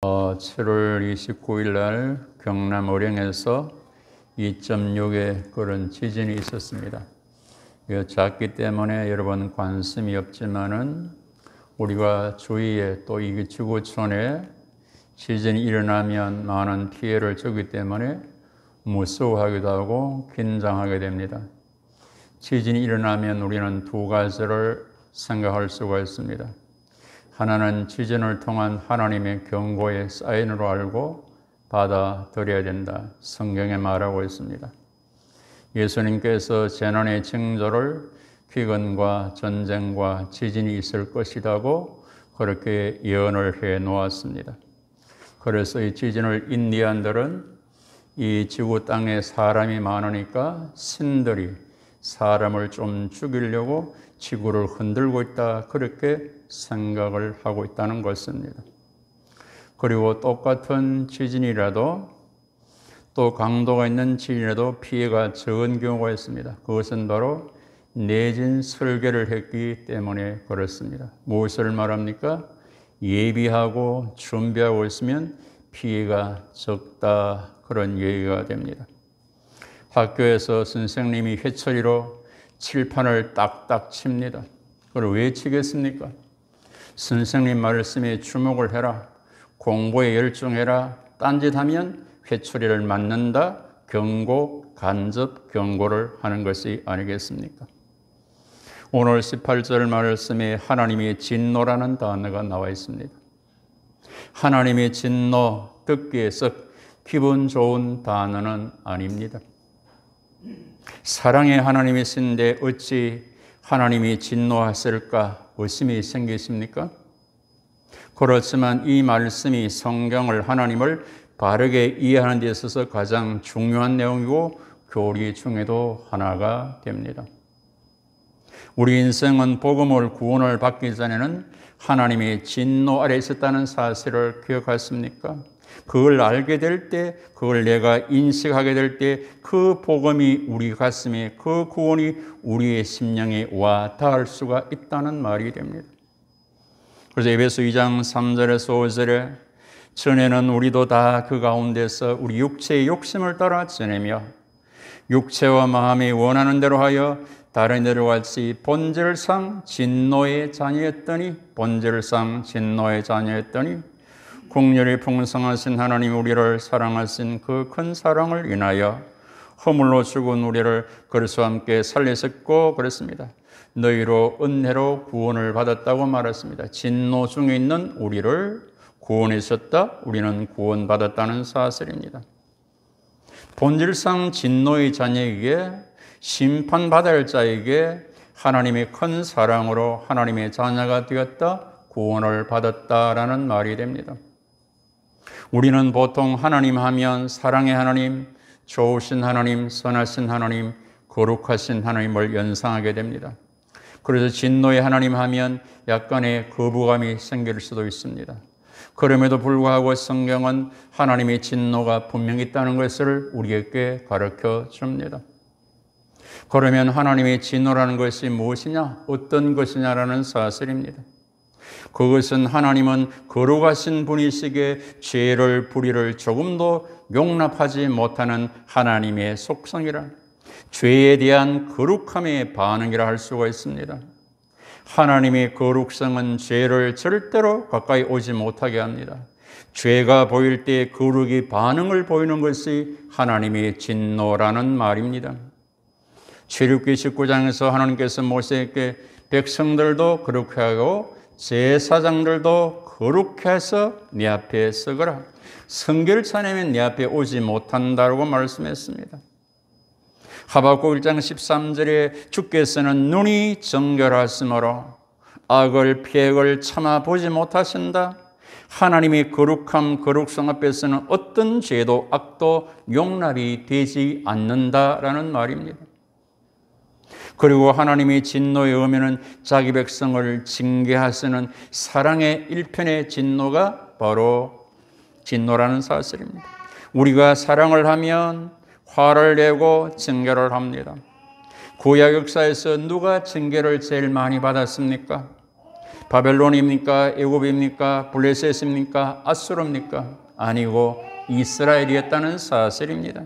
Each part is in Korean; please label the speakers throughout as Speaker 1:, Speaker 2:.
Speaker 1: 7월 29일 날 경남 어령에서 2.6의 그런 지진이 있었습니다. 작기 때문에 여러분 관심이 없지만은 우리가 주위에 또 이 지구촌에 지진이 일어나면 많은 피해를 주기 때문에 무서워하기도 하고 긴장하게 됩니다. 지진이 일어나면 우리는 두 가지를 생각할 수가 있습니다. 하나는 지진을 통한 하나님의 경고의 사인으로 알고 받아들여야 된다. 성경에 말하고 있습니다. 예수님께서 재난의 징조를 기근과 전쟁과 지진이 있을 것이라고 그렇게 예언을 해 놓았습니다. 그래서 이 지진을 인디안들은 이 지구 땅에 사람이 많으니까 신들이 사람을 좀 죽이려고 지구를 흔들고 있다, 그렇게 생각을 하고 있다는 것입니다. 그리고 똑같은 지진이라도 또 강도가 있는 지진이라도 피해가 적은 경우가 있습니다. 그것은 바로 내진 설계를 했기 때문에 그렇습니다. 무엇을 말합니까? 예비하고 준비하고 있으면 피해가 적다, 그런 얘기가 됩니다. 학교에서 선생님이 회초리로 칠판을 딱딱 칩니다. 그걸 왜 치겠습니까? 선생님 말씀에 주목을 해라, 공부에 열중해라, 딴짓하면 회초리를 맞는다, 경고, 간접 경고를 하는 것이 아니겠습니까? 오늘 18절 말씀에 하나님의 진노라는 단어가 나와 있습니다. 하나님의 진노, 듣기에 썩 기분 좋은 단어는 아닙니다. 사랑의 하나님이신데 어찌 하나님이 진노하실까 의심이 생기십니까? 그렇지만 이 말씀이 성경을, 하나님을 바르게 이해하는 데 있어서 가장 중요한 내용이고 교리 중에도 하나가 됩니다. 우리 인생은 복음을, 구원을 받기 전에는 하나님의 진노 아래 있었다는 사실을 기억하십니까? 그걸 알게 될 때, 그걸 내가 인식하게 될 때 그 복음이 우리 가슴에, 그 구원이 우리의 심령에 와 닿을 수가 있다는 말이 됩니다. 그래서 에베소 2장 3절에서 5절에 전에는 우리도 다 그 가운데서 우리 육체의 욕심을 따라 지내며 육체와 마음이 원하는 대로 하여 다른 이들과 같이 본질상 진노의 자녀였더니 긍휼이 풍성하신 하나님 우리를 사랑하신 그 큰 사랑을 인하여 허물로 죽은 우리를 그리스도와 함께 살리셨고 그랬습니다. 너희로 은혜로 구원을 받았다고 말했습니다. 진노 중에 있는 우리를 구원하셨다, 우리는 구원받았다는 사실입니다. 본질상 진노의 자녀에게, 심판받아야 할 자에게 하나님의 큰 사랑으로 하나님의 자녀가 되었다, 구원을 받았다라는 말이 됩니다. 우리는 보통 하나님 하면 사랑의 하나님, 좋으신 하나님, 선하신 하나님, 거룩하신 하나님을 연상하게 됩니다. 그래서 진노의 하나님 하면 약간의 거부감이 생길 수도 있습니다. 그럼에도 불구하고 성경은 하나님의 진노가 분명히 있다는 것을 우리에게 가르쳐 줍니다. 그러면 하나님의 진노라는 것이 무엇이냐, 어떤 것이냐라는 사실입니다. 그것은 하나님은 거룩하신 분이시기에 죄를, 불의를 조금도 용납하지 못하는 하나님의 속성이라, 죄에 대한 거룩함의 반응이라 할 수가 있습니다. 하나님의 거룩성은 죄를 절대로 가까이 오지 못하게 합니다. 죄가 보일 때 거룩이 반응을 보이는 것이 하나님의 진노라는 말입니다. 출애굽기 19장에서 하나님께서 모세에게 백성들도 거룩하게 하고 제사장들도 거룩해 해서 네 앞에 서거라, 성결 차내면 네 앞에 오지 못한다고 말씀했습니다. 하박국 1장 13절에 주께서는 눈이 정결하심으로 악을, 피해를 참아보지 못하신다. 하나님의 거룩함, 거룩성 앞에서는 어떤 죄도 악도 용납이 되지 않는다라는 말입니다. 그리고 하나님의 진노의 의미는 자기 백성을 징계하시는 사랑의 일편의 진노가 바로 진노라는 사실입니다. 우리가 사랑을 하면 화를 내고 징계를 합니다. 구약 역사에서 누가 징계를 제일 많이 받았습니까? 바벨론입니까? 애굽입니까? 블레셋입니까? 아수르입니까? 아니고 이스라엘이었다는 사실입니다.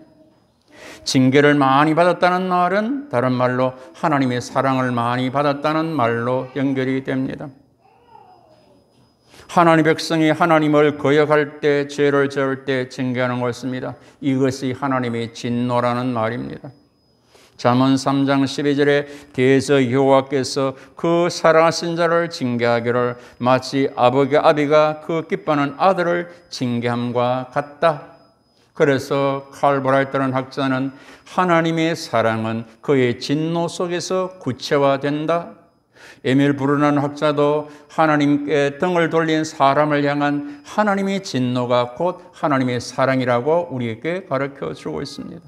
Speaker 1: 징계를 많이 받았다는 말은 다른 말로 하나님의 사랑을 많이 받았다는 말로 연결이 됩니다. 하나님 백성이 하나님을 거역할 때, 죄를 저을 때 징계하는 것입니다. 이것이 하나님의 진노라는 말입니다. 잠언 3장 12절에 대저 여호와께서 그 사랑하신 자를 징계하기를 마치 아비가 그 기뻐하는 아들을 징계함과 같다. 그래서 칼 브라이트라는 학자는 하나님의 사랑은 그의 진노 속에서 구체화된다. 에밀 브루나는 학자도 하나님께 등을 돌린 사람을 향한 하나님의 진노가 곧 하나님의 사랑이라고 우리에게 가르쳐 주고 있습니다.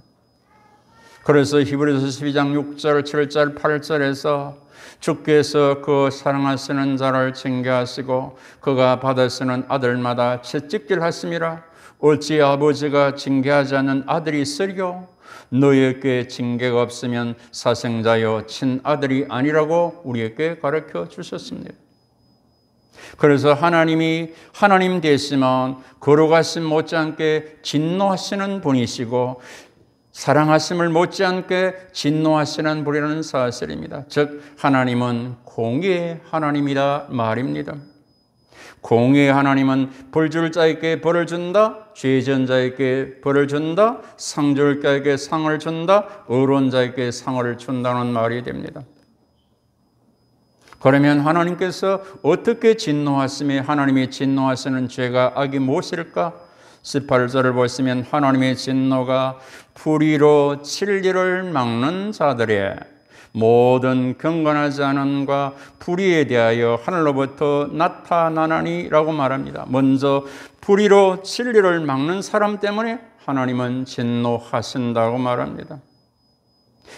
Speaker 1: 그래서 히브리서 12장 6절, 7절, 8절에서 주께서 그 사랑하시는 자를 징계하시고 그가 받으시는 아들마다 채찍질 하심이라. 어찌 아버지가 징계하지 않는 아들이 있으리요? 너희에게 징계가 없으면 사생자여 친아들이 아니라고 우리에게 가르쳐 주셨습니다. 그래서 하나님이 하나님 되시면 거룩하심 못지않게 진노하시는 분이시고 사랑하심을 못지않게 진노하시는 분이라는 사실입니다. 즉 하나님은 공의의 하나님이다 말입니다. 공의의 하나님은 벌 줄 자에게 벌을 준다, 죄 지은 자에게 벌을 준다, 상 줄 자에게 상을 준다, 의로운 자에게 상을 준다는 말이 됩니다. 그러면 하나님께서 어떻게 진노하시며 하나님이 진노하시는 죄가 악이 무엇일까? 18절을 보시면 하나님의 진노가 불의로 진리를 막는 자들의 모든 경건하지 않음과 불의에 대하여 하늘로부터 나타나나니라고 말합니다. 먼저 불의로 진리를 막는 사람 때문에 하나님은 진노하신다고 말합니다.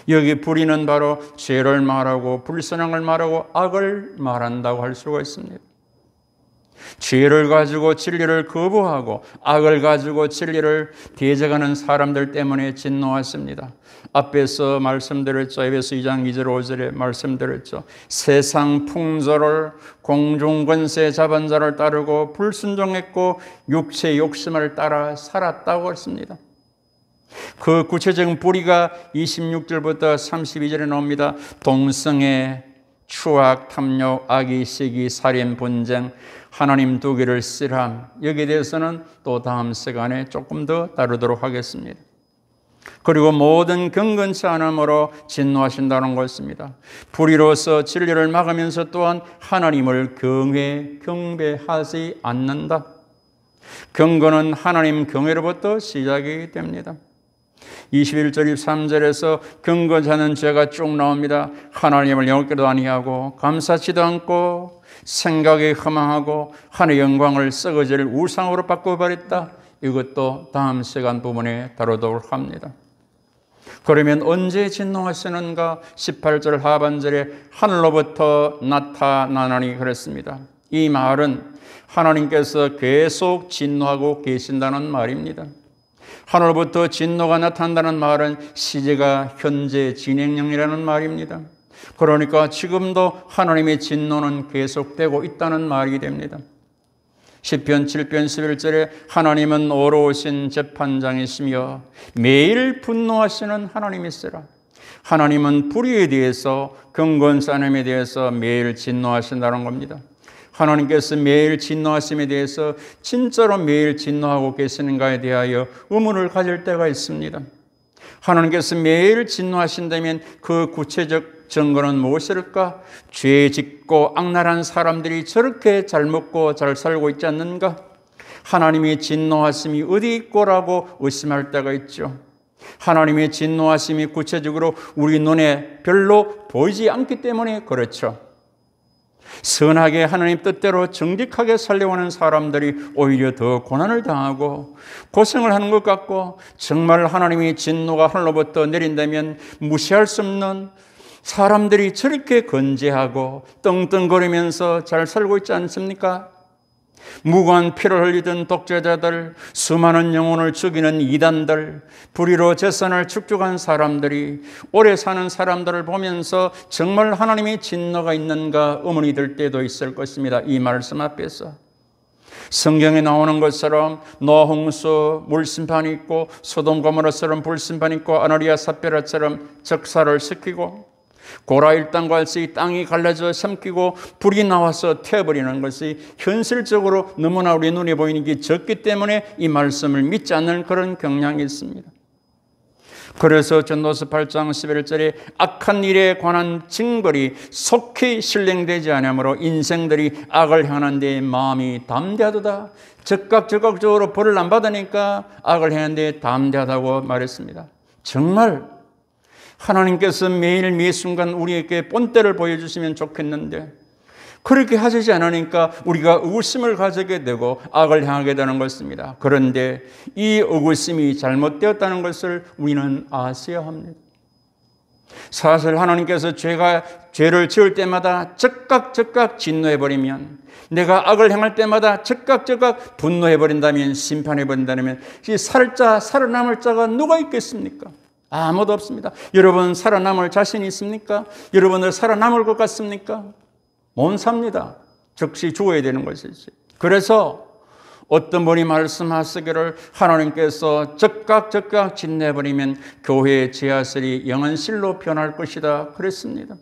Speaker 1: 여기 불의는 바로 죄를 말하고 불선행을 말하고 악을 말한다고 할 수가 있습니다. 죄를 가지고 진리를 거부하고 악을 가지고 진리를 대적하는 사람들 때문에 진노하십니다. 앞에서 말씀드렸죠. 에베소 2장 2절 5절에 말씀드렸죠. 세상 풍조를 공중 권세 잡은 자를 따르고 불순종했고 육체의 욕심을 따라 살았다고 했습니다. 그 구체적인 불의가 26절부터 32절에 나옵니다. 동성애, 추악, 탐욕, 악의, 시기, 살인, 분쟁, 하나님 두기를 싫어함. 여기에 대해서는 또 다음 시간에 조금 더 다루도록 하겠습니다. 그리고 모든 경건치 않음으로 진노하신다는 것입니다. 불의로서 진리를 막으면서 또한 하나님을 경배하지 않는다. 경건은 하나님 경외로부터 시작이 됩니다. 21절 23절에서 경건치 않은 죄가 쭉 나옵니다. 하나님을 영업기도 아니하고 감사치도 않고 생각에 허망하고 하늘의 영광을 썩어질 우상으로 바꿔버렸다. 이것도 다음 시간 부분에 다루도록 합니다. 그러면 언제 진노하시는가? 18절 하반절에 하늘로부터 나타나나니 그랬습니다. 이 말은 하나님께서 계속 진노하고 계신다는 말입니다. 하늘로부터 진노가 나타난다는 말은 시제가 현재 진행형이라는 말입니다. 그러니까 지금도 하나님의 진노는 계속되고 있다는 말이 됩니다. 시편 7편 11절에 하나님은 어로우신 재판장이시며 매일 분노하시는 하나님이시라. 하나님은 불의에 대해서 경건치 않음에 대해서 매일 진노하신다는 겁니다. 하나님께서 매일 진노하심에 대해서 진짜로 매일 진노하고 계시는가에 대하여 의문을 가질 때가 있습니다. 하나님께서 매일 진노하신다면 그 구체적 증거는 무엇일까? 죄 짓고 악랄한 사람들이 저렇게 잘 먹고 잘 살고 있지 않는가? 하나님의 진노하심이 어디 있고라고 의심할 때가 있죠. 하나님의 진노하심이 구체적으로 우리 눈에 별로 보이지 않기 때문에 그렇죠. 선하게 하나님 뜻대로 정직하게 살려오는 사람들이 오히려 더 고난을 당하고 고생을 하는 것 같고, 정말 하나님의 진노가 하늘로부터 내린다면 무시할 수 없는 사람들이 저렇게 건재하고 떵떵거리면서 잘 살고 있지 않습니까? 무고한 피를 흘리던 독재자들, 수많은 영혼을 죽이는 이단들, 불의로 재산을 축적한 사람들이, 오래 사는 사람들을 보면서 정말 하나님의 진노가 있는가 의문이 들 때도 있을 것입니다. 이 말씀 앞에서 성경에 나오는 것처럼 노아 홍수 물심판이 있고, 소돔 고모라처럼 불심판이 있고, 아나리아 삽비라처럼 적사를 시키고, 고라 일당과 같이 땅이 갈라져 삼키고 불이 나와서 태워버리는 것이 현실적으로 너무나 우리 눈에 보이는 게 적기 때문에 이 말씀을 믿지 않는 그런 경향이 있습니다. 그래서 전도서 8장 11절에 악한 일에 관한 징벌이 속히 실행되지 않으므로 인생들이 악을 행하는 데 마음이 담대하도다. 적극적으로 벌을 안 받으니까 악을 행하는 데 담대하다고 말했습니다. 정말 하나님께서 매일 매 순간 우리에게 본때를 보여주시면 좋겠는데 그렇게 하시지 않으니까 우리가 의구심을 가지게 되고 악을 행하게 되는 것입니다. 그런데 이 의구심이 잘못되었다는 것을 우리는 아셔야 합니다. 사실 하나님께서 죄를 지을 때마다 즉각 진노해버리면, 내가 악을 행할 때마다 즉각 분노해버린다면, 심판해버린다면 이 살아남을 자가 누가 있겠습니까? 아무도 없습니다. 여러분 살아남을 자신이 있습니까? 여러분들 살아남을 것 같습니까? 못 삽니다. 즉시 죽어야 되는 것이지. 그래서 어떤 분이 말씀하시기를 하나님께서 즉각 진내버리면 교회의 지하실이 영원실로 변할 것이다 그랬습니다.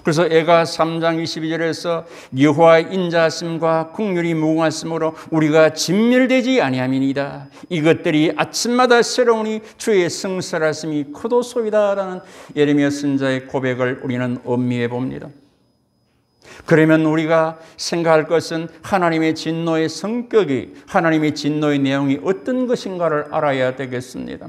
Speaker 1: 그래서 애가 3장 22절에서 여호와의 인자하심과 긍휼이 무궁하심으로 우리가 진멸되지 아니함이니이다. 이것들이 아침마다 새로우니 주의 성실하심이 크도소이다라는 예레미야 선지자의 고백을 우리는 음미해 봅니다. 그러면 우리가 생각할 것은 하나님의 진노의 성격이, 하나님의 진노의 내용이 어떤 것인가를 알아야 되겠습니다.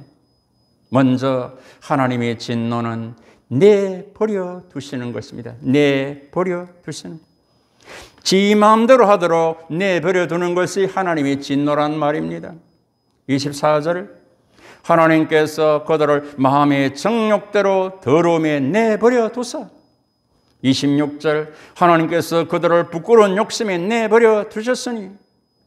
Speaker 1: 먼저 하나님의 진노는 내버려 두시는 것입니다. 내버려 두시는, 지 마음대로 하도록 내버려 두는 것이 하나님의 진노란 말입니다. 24절 하나님께서 그들을 마음의 정욕대로 더러움에 내버려 두사. 26절 하나님께서 그들을 부끄러운 욕심에 내버려 두셨으니.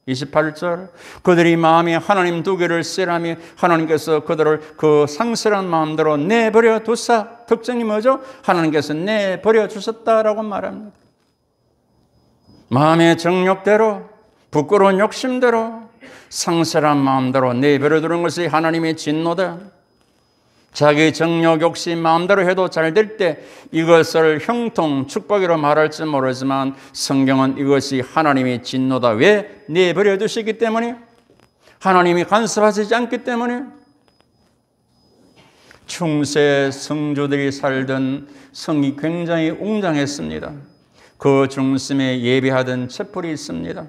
Speaker 1: 28절 그들이 마음에 하나님 두기를 싫어하며 하나님께서 그들을 그 상실한 마음대로 내버려 두사. 특징이 뭐죠? 하나님께서 내버려 주셨다라고 말합니다. 마음의 정욕대로, 부끄러운 욕심대로, 상실한 마음대로 내버려 두는 것이 하나님의 진노다. 자기 정욕, 욕심 마음대로 해도 잘 될 때 이것을 형통, 축복이로 말할지 모르지만 성경은 이것이 하나님의 진노다. 왜? 내버려 두시기 때문에, 하나님이 간섭하시지 않기 때문에. 중세 성조들이 살던 성이 굉장히 웅장했습니다. 그 중심에 예배하던 촛불이 있습니다.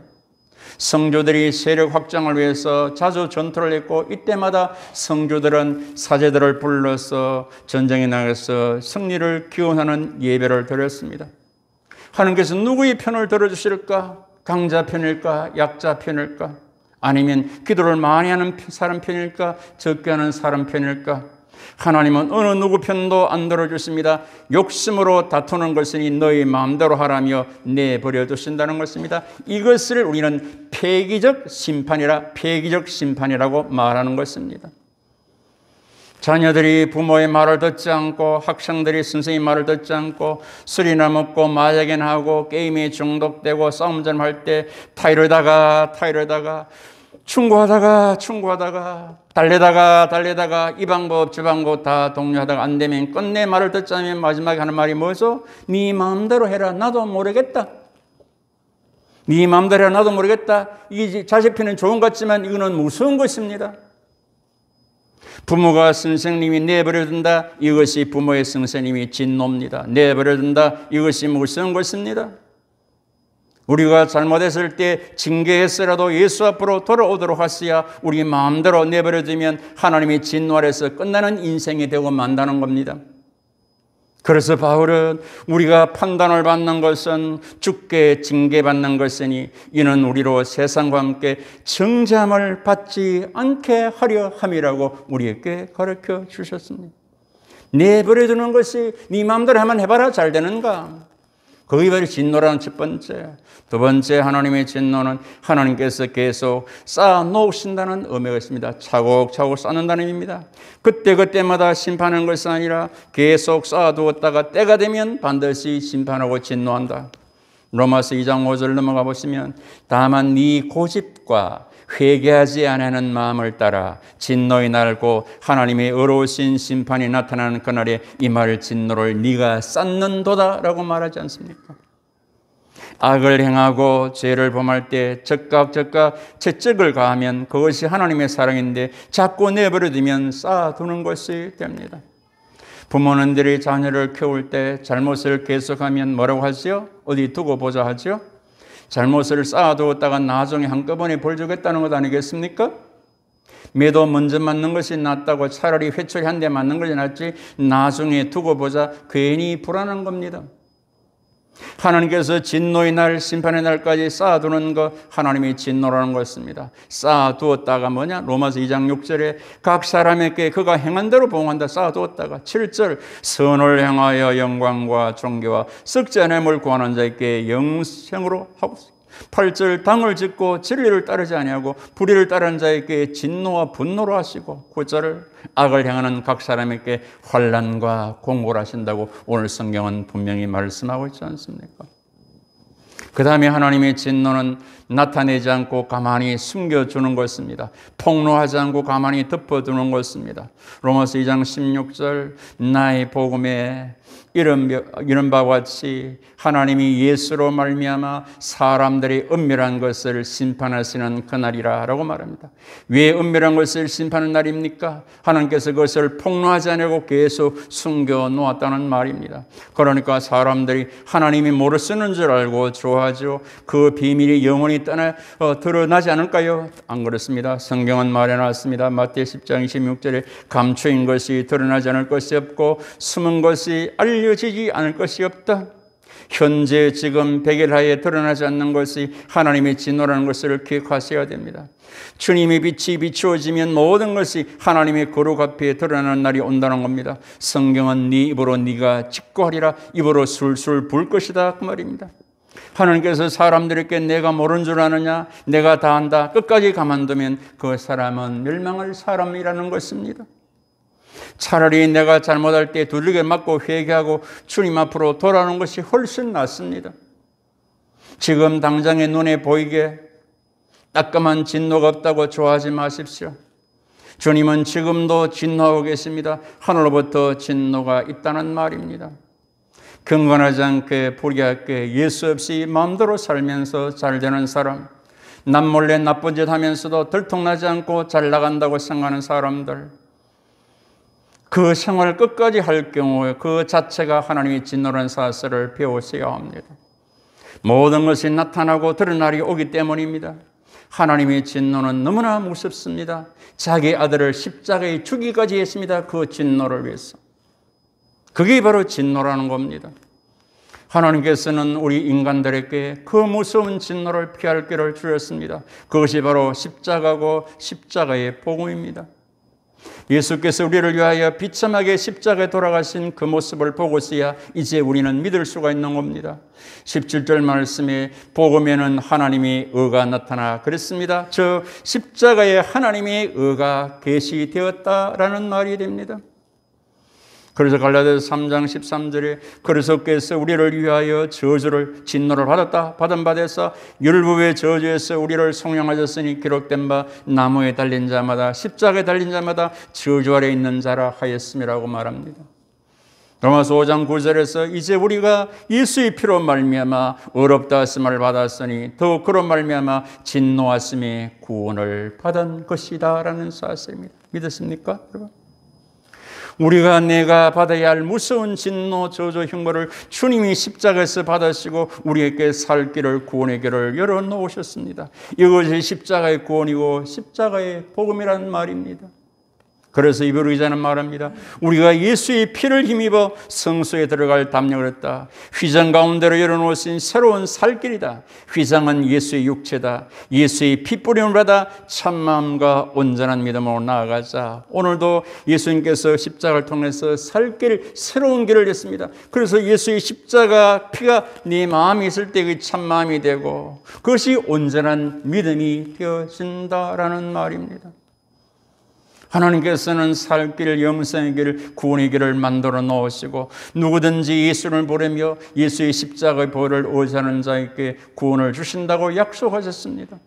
Speaker 1: 성조들이 세력 확장을 위해서 자주 전투를 했고, 이때마다 성조들은 사제들을 불러서 전쟁에 나가서 승리를 기원하는 예배를 드렸습니다. 하나님께서 누구의 편을 들어주실까? 강자 편일까? 약자 편일까? 아니면 기도를 많이 하는 사람 편일까? 적게 하는 사람 편일까? 하나님은 어느 누구 편도 안 들어주십니다. 욕심으로 다투는 것이니 너희 마음대로 하라며 내버려 두신다는 것입니다. 이것을 우리는 폐기적 심판이라고 말하는 것입니다. 자녀들이 부모의 말을 듣지 않고, 학생들이 선생님 말을 듣지 않고, 술이나 먹고 마약이나 하고 게임에 중독되고 싸움전 할 때 타이르다가 충고하다가 달래다가 이 방법 저 방법 다 독려하다가 안 되면 끝내 말을 듣지 않으면 마지막에 하는 말이 뭐죠? 네 마음대로 해라. 나도 모르겠다. 네 마음대로 해라. 나도 모르겠다. 이게 자식 편은 좋은 것 같지만 이거는 무서운 것입니다. 부모가 선생님이 내버려둔다. 이것이 부모의 선생님이 진노입니다. 내버려둔다. 이것이 무서운 것입니다. 우리가 잘못했을 때 징계했으라도 예수 앞으로 돌아오도록 하셔야 우리 마음대로 내버려두면 하나님의 진노 아래서 끝나는 인생이 되고 만다는 겁니다. 그래서 바울은 우리가 판단을 받는 것은 죽게 징계받는 것이니 이는 우리로 세상과 함께 정죄함을 받지 않게 하려 함이라고 우리에게 가르쳐 주셨습니다. 내버려두는 것이 네 마음대로 하면 해봐라 잘 되는가? 그게 바로 진노라는 첫 번째. 두 번째 하나님의 진노는 하나님께서 계속 쌓아 놓으신다는 의미가 있습니다. 차곡차곡 쌓는다는 의미입니다. 그때그때마다 심판하는 것이 아니라 계속 쌓아두었다가 때가 되면 반드시 심판하고 진노한다. 로마서 2장 5절 넘어가 보시면 다만 네 고집과 회개하지 않는 마음을 따라 진노의 날고 하나님의 의로우신 심판이 나타나는 그날에 임할 진노를 네가 쌓는도다 라고 말하지 않습니까? 악을 행하고 죄를 범할 때 즉각 채찍을 가하면 그것이 하나님의 사랑인데 자꾸 내버려두면 쌓아두는 것이 됩니다. 부모님들이 자녀를 키울 때 잘못을 계속하면 뭐라고 하죠? 어디 두고 보자 하죠? 잘못을 쌓아두었다가 나중에 한꺼번에 벌 주겠다는 것 아니겠습니까? 매도 먼저 맞는 것이 낫다고 차라리 회초리 한 대 맞는 것이 낫지 나중에 두고 보자 괜히 불안한 겁니다. 하나님께서 진노의 날, 심판의 날까지 쌓아두는 것, 하나님의 진노라는 것입니다. 쌓아두었다가 뭐냐? 로마서 2장 6절에 각 사람에게 그가 행한 대로 보응한다. 쌓아두었다가 7절 선을 행하여 영광과 존귀와 썩지 않음을 구하는 자에게 영생으로 하고 8절 당을 짓고 진리를 따르지 아니하고 불의를 따르는 자에게 진노와 분노로 하시고 9절 악을 행하는 각 사람에게 환난과 공고를 하신다고 오늘 성경은 분명히 말씀하고 있지 않습니까? 그 다음에 하나님의 진노는 나타내지 않고 가만히 숨겨주는 것입니다. 폭로하지 않고 가만히 덮어두는 것입니다. 로마서 2장 16절 나의 복음에 이런 바와 같이 하나님이 예수로 말미암아 사람들의 은밀한 것을 심판하시는 그날이라 라고 말합니다. 왜 은밀한 것을 심판하는 날입니까? 하나님께서 그것을 폭로하지 않고 계속 숨겨놓았다는 말입니다. 그러니까 사람들이 하나님이 뭐를 쓰는 줄 알고 좋아하죠. 그 비밀이 영원히 드러나지 않을까요? 안 그렇습니다. 성경은 말해놨습니다. 마태 10장 26절에 감추인 것이 드러나지 않을 것이 없고 숨은 것이 알려지지 않을 것이 없다. 현재 지금 백일하에 드러나지 않는 것이 하나님의 진노라는 것을 기억하셔야 됩니다. 주님의 빛이 비추어지면 모든 것이 하나님의 거룩 앞에 드러나는 날이 온다는 겁니다. 성경은 네 입으로 네가 직고하리라 입으로 술술 불 것이다 그 말입니다. 하나님께서 사람들에게 내가 모르는 줄 아느냐 내가 다 안다 끝까지 가만두면 그 사람은 멸망할 사람이라는 것입니다. 차라리 내가 잘못할 때 두들겨 맞고 회개하고 주님 앞으로 돌아오는 것이 훨씬 낫습니다. 지금 당장의 눈에 보이게 따끔한 진노가 없다고 좋아하지 마십시오. 주님은 지금도 진노하고 계십니다. 하늘로부터 진노가 있다는 말입니다. 경건하지 않게 불의하게 예수 없이 마음대로 살면서 잘 되는 사람, 남몰래 나쁜 짓 하면서도 들통나지 않고 잘 나간다고 생각하는 사람들, 그 생활을 끝까지 할 경우에 그 자체가 하나님의 진노라는 사실을 배우셔야 합니다. 모든 것이 나타나고 드러날 날이 오기 때문입니다. 하나님의 진노는 너무나 무섭습니다. 자기 아들을 십자가에 죽이기까지 했습니다. 그 진노를 위해서. 그게 바로 진노라는 겁니다. 하나님께서는 우리 인간들에게 그 무서운 진노를 피할 길을 주셨습니다. 그것이 바로 십자가고 십자가의 복음입니다. 예수께서 우리를 위하여 비참하게 십자가에 돌아가신 그 모습을 보고서야 이제 우리는 믿을 수가 있는 겁니다. 17절 말씀에 복음에는 하나님의 의가 나타나 그랬습니다. 저 십자가에 하나님의 의가 계시되었다라는 말이 됩니다. 그래서 갈라디아서 3장 13절에 그리스도께서 우리를 위하여 저주를 진노를 받은 바 되사 율법의 저주에서 우리를 속량하셨으니 기록된 바 나무에 달린 자마다 십자가에 달린 자마다 저주 아래 있는 자라 하였음이라고 말합니다. 로마서 5장 9절에서 이제 우리가 예수의 피로 말미암아 의롭다 하심을 받았으니 더욱 그로 말미암아 진노하심의 구원을 받은 것이다 라는 사실입니다. 믿으십니까 여러분? 우리가 내가 받아야 할 무서운 진노, 저주, 형벌을 주님이 십자가에서 받으시고 우리에게 살 길을, 구원의 길을 열어놓으셨습니다. 이것이 십자가의 구원이고 십자가의 복음이라는 말입니다. 그래서 이별 의자는 말합니다. 우리가 예수의 피를 힘입어 성소에 들어갈 담력을 얻다. 휘장 가운데로 열어놓으신 새로운 살 길이다. 휘장은 예수의 육체다. 예수의 피 뿌림을 받아 참마음과 온전한 믿음으로 나아가자. 오늘도 예수님께서 십자가를 통해서 살 길, 새로운 길을 냈습니다. 그래서 예수의 십자가 피가 네 마음이 있을 때 그 참마음이 되고 그것이 온전한 믿음이 되어진다라는 말입니다. 하나님께서는 살 길, 영생의 길, 구원의 길을 만들어 놓으시고 누구든지 예수를 부르며 예수의 십자가의 보혈을 의지하는 자에게 구원을 주신다고 약속하셨습니다.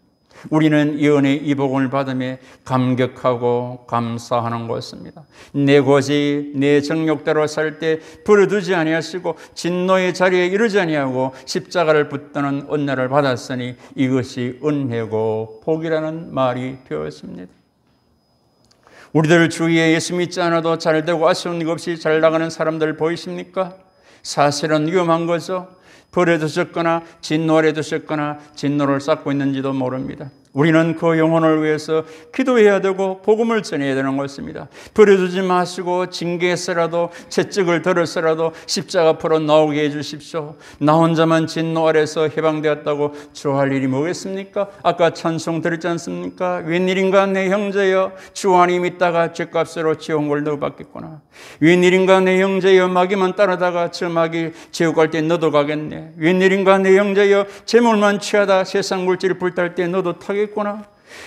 Speaker 1: 우리는 이 은혜, 이 복음을 받음에 감격하고 감사하는 것입니다. 내 고지, 내 정욕대로 살 때 버려두지 아니하시고 진노의 자리에 이르지 아니하고 십자가를 붙드는 은혜를 받았으니 이것이 은혜고 복이라는 말이 되었습니다. 우리들 주위에 예수 믿지 않아도 잘되고 아쉬운 일 없이 잘 나가는 사람들 보이십니까? 사실은 위험한 거죠. 버려두셨거나 진노를 해두셨거나 진노를 쌓고 있는지도 모릅니다. 우리는 그 영혼을 위해서 기도해야 되고 복음을 전해야 되는 것입니다. 버려두지 마시고 징계했으라도 채찍을 들었으라도 십자가 앞으로 나오게 해주십시오. 나 혼자만 진노 아래서 해방되었다고 주할 일이 뭐겠습니까? 아까 찬송 드렸지 않습니까? 웬일인가 내 형제여 주 안에 믿다가 죄값으로 지옥을 너도 받겠구나. 웬일인가 내 형제여 마귀만 따르다가 저 마귀 지옥 갈 때 너도 가겠네. 웬일인가 내 형제여 재물만 취하다 세상 물질을 불탈 때 너도 타겠구나.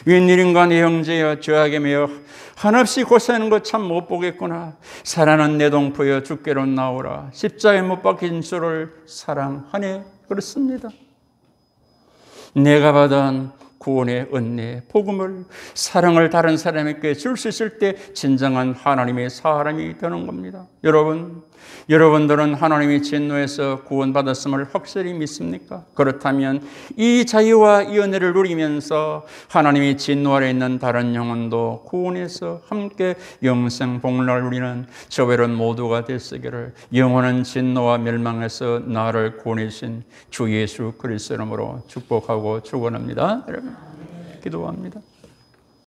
Speaker 1: 웬일인가 내 형제여 죄악에 매여 한없이 고생하는 것 참 못 보겠구나. 사랑하는 내 동포여 주께로 나오라. 십자가에 못 박힌 주를 사랑하네. 그렇습니다. 내가 받은 구원의 은혜, 복음을, 사랑을 다른 사람에게 줄 수 있을 때 진정한 하나님의 사람이 되는 겁니다. 여러분들은 하나님의 진노에서 구원받았음을 확실히 믿습니까? 그렇다면 이 자유와 이 은혜를 누리면서 하나님의 진노 아래 있는 다른 영혼도 구원해서 함께 영생 복락을 누리는 저외로운 모두가 되시기를 영원한 진노와 멸망에서 나를 구원해 주신 주 예수 그리스도 이름으로 축복하고 축원합니다. 여러분 기도합니다.